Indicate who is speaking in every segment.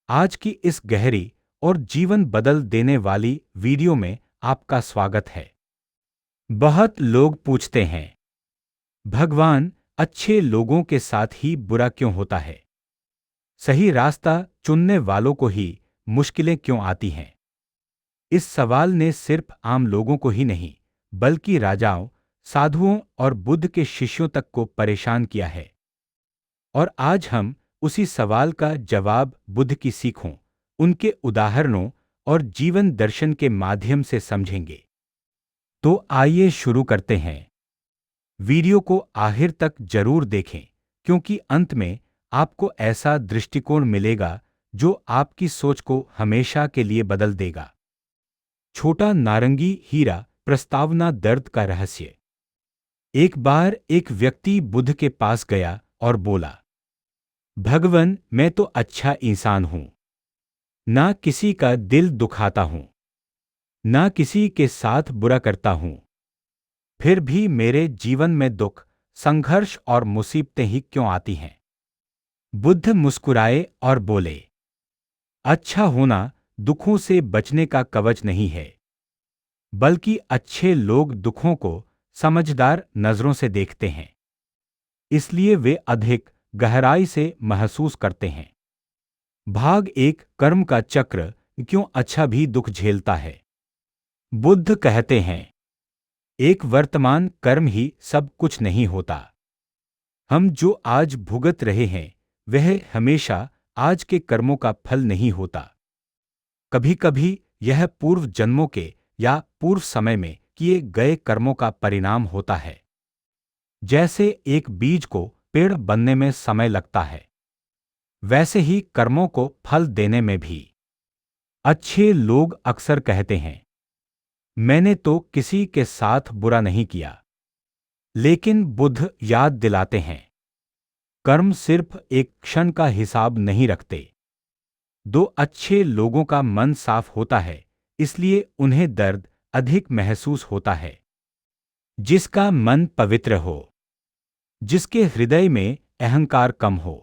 Speaker 1: आज की इस गहरी और जीवन बदल देने वाली वीडियो में आपका स्वागत है। बहुत लोग पूछते हैं, भगवान, अच्छे लोगों के साथ ही बुरा क्यों होता है? सही रास्ता चुनने वालों को ही मुश्किलें क्यों आती हैं? इस सवाल ने सिर्फ आम लोगों को ही नहीं, बल्कि राजाओं, साधुओं और बुद्ध के शिष्यों तक को परेशान किया है। और आज हम उसी सवाल का जवाब बुद्ध की सीखों, उनके उदाहरणों और जीवन दर्शन के माध्यम से समझेंगे। तो आइए शुरू करते हैं। वीडियो को आखिर तक जरूर देखें, क्योंकि अंत में आपको ऐसा दृष्टिकोण मिलेगा जो आपकी सोच को हमेशा के लिए बदल देगा। छोटा नारंगी हीरा, प्रस्तावना दर्द का रहस्य। एक बार एक व्यक्ति बुद्ध के पास गया और बोला, भगवन, मैं तो अच्छा इंसान हूं, ना किसी का दिल दुखाता हूं, ना किसी के साथ बुरा करता हूं, फिर भी मेरे जीवन में दुख, संघर्ष और मुसीबतें ही क्यों आती हैं? बुद्ध मुस्कुराए और बोले, अच्छा होना दुखों से बचने का कवच नहीं है, बल्कि अच्छे लोग दुखों को समझदार नजरों से देखते हैं, इसलिए वे अधिक गहराई से महसूस करते हैं। भाग एक, कर्म का चक्र, क्यों अच्छा भी दुख झेलता है? बुद्ध कहते हैं, एक वर्तमान कर्म ही सब कुछ नहीं होता। हम जो आज भुगत रहे हैं वह हमेशा आज के कर्मों का फल नहीं होता। कभी कभी यह पूर्व जन्मों के या पूर्व समय में किए गए कर्मों का परिणाम होता है। जैसे एक बीज को पेड़ बनने में समय लगता है, वैसे ही कर्मों को फल देने में भी। अच्छे लोग अक्सर कहते हैं, मैंने तो किसी के साथ बुरा नहीं किया। लेकिन बुद्ध याद दिलाते हैं, कर्म सिर्फ एक क्षण का हिसाब नहीं रखते। दो अच्छे लोगों का मन साफ होता है, इसलिए उन्हें दर्द अधिक महसूस होता है। जिसका मन पवित्र हो, जिसके हृदय में अहंकार कम हो,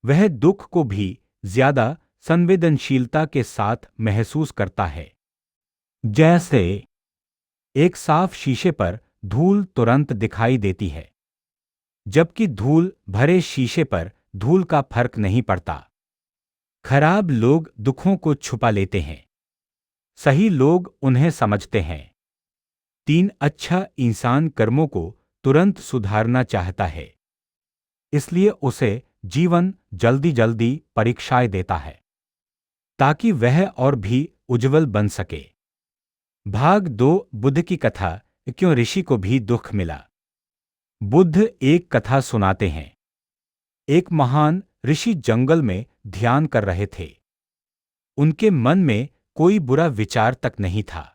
Speaker 1: वह दुख को भी ज्यादा संवेदनशीलता के साथ महसूस करता है। जैसे एक साफ शीशे पर धूल तुरंत दिखाई देती है, जबकि धूल भरे शीशे पर धूल का फर्क नहीं पड़ता। खराब लोग दुखों को छुपा लेते हैं, सही लोग उन्हें समझते हैं। तीन, अच्छा इंसान कर्मों को तुरंत सुधारना चाहता है, इसलिए उसे जीवन जल्दी जल्दी परीक्षाएं देता है, ताकि वह और भी उज्जवल बन सके। भाग दो, बुद्ध की कथा, क्यों ऋषि को भी दुख मिला? बुद्ध एक कथा सुनाते हैं। एक महान ऋषि जंगल में ध्यान कर रहे थे। उनके मन में कोई बुरा विचार तक नहीं था।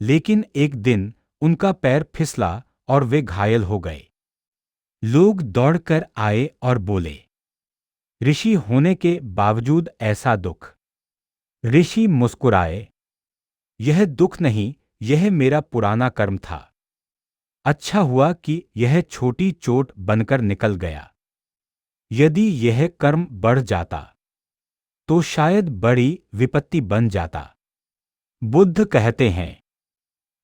Speaker 1: लेकिन एक दिन उनका पैर फिसला और वे घायल हो गए। लोग दौड़कर आए और बोले, ऋषि होने के बावजूद ऐसा दुख? ऋषि मुस्कुराए, यह दुख नहीं, यह मेरा पुराना कर्म था। अच्छा हुआ कि यह छोटी चोट बनकर निकल गया। यदि यह कर्म बढ़ जाता तो शायद बड़ी विपत्ति बन जाता। बुद्ध कहते हैं,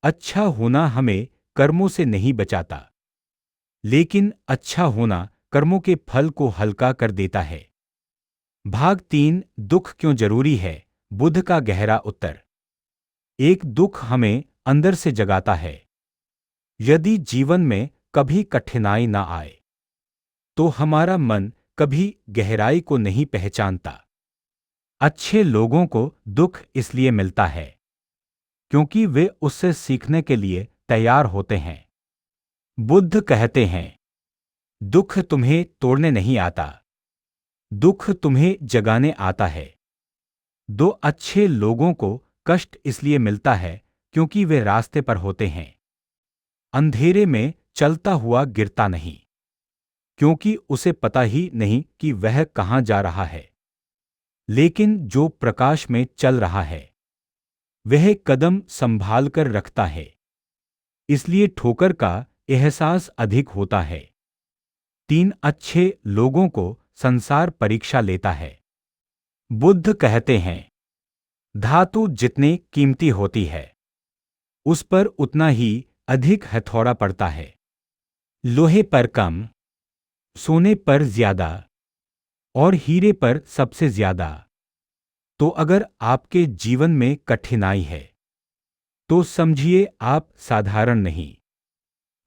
Speaker 1: अच्छा होना हमें कर्मों से नहीं बचाता, लेकिन अच्छा होना कर्मों के फल को हल्का कर देता है। भाग तीन, दुख क्यों जरूरी है? बुद्ध का गहरा उत्तर। एक दुख हमें अंदर से जगाता है। यदि जीवन में कभी कठिनाई ना आए, तो हमारा मन कभी गहराई को नहीं पहचानता। अच्छे लोगों को दुख इसलिए मिलता है क्योंकि वे उससे सीखने के लिए तैयार होते हैं। बुद्ध कहते हैं, दुख तुम्हें तोड़ने नहीं आता, दुख तुम्हें जगाने आता है। दो अच्छे लोगों को कष्ट इसलिए मिलता है क्योंकि वे रास्ते पर होते हैं। अंधेरे में चलता हुआ गिरता नहीं, क्योंकि उसे पता ही नहीं कि वह कहां जा रहा है। लेकिन जो प्रकाश में चल रहा है, वह कदम संभाल कर रखता है, इसलिए ठोकर का एहसास अधिक होता है। तीन, अच्छे लोगों को संसार परीक्षा लेता है। बुद्ध कहते हैं, धातु जितनी कीमती होती है उस पर उतना ही अधिक हथौड़ा पड़ता है। लोहे पर कम, सोने पर ज्यादा और हीरे पर सबसे ज्यादा। तो अगर आपके जीवन में कठिनाई है तो समझिए आप साधारण नहीं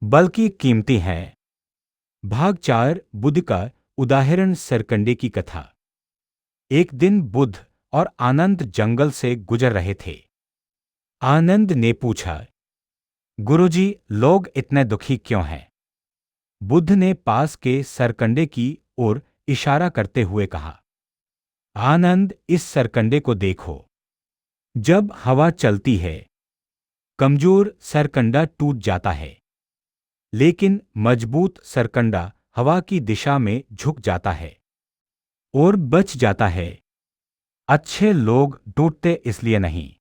Speaker 1: बल्कि कीमती हैं। भाग 4 बुद्ध का उदाहरण सरकंडे की कथा। एक दिन बुद्ध और आनंद जंगल से गुजर रहे थे। आनंद ने पूछा, गुरुजी, लोग इतने दुखी क्यों हैं? बुद्ध ने पास के सरकंडे की ओर इशारा करते हुए कहा, आनंद, इस सरकंडे को देखो। जब हवा चलती है कमजोर सरकंडा टूट जाता है, लेकिन मजबूत सरकंडा हवा की दिशा में झुक जाता है और बच जाता है। अच्छे लोग टूटते इसलिए नहीं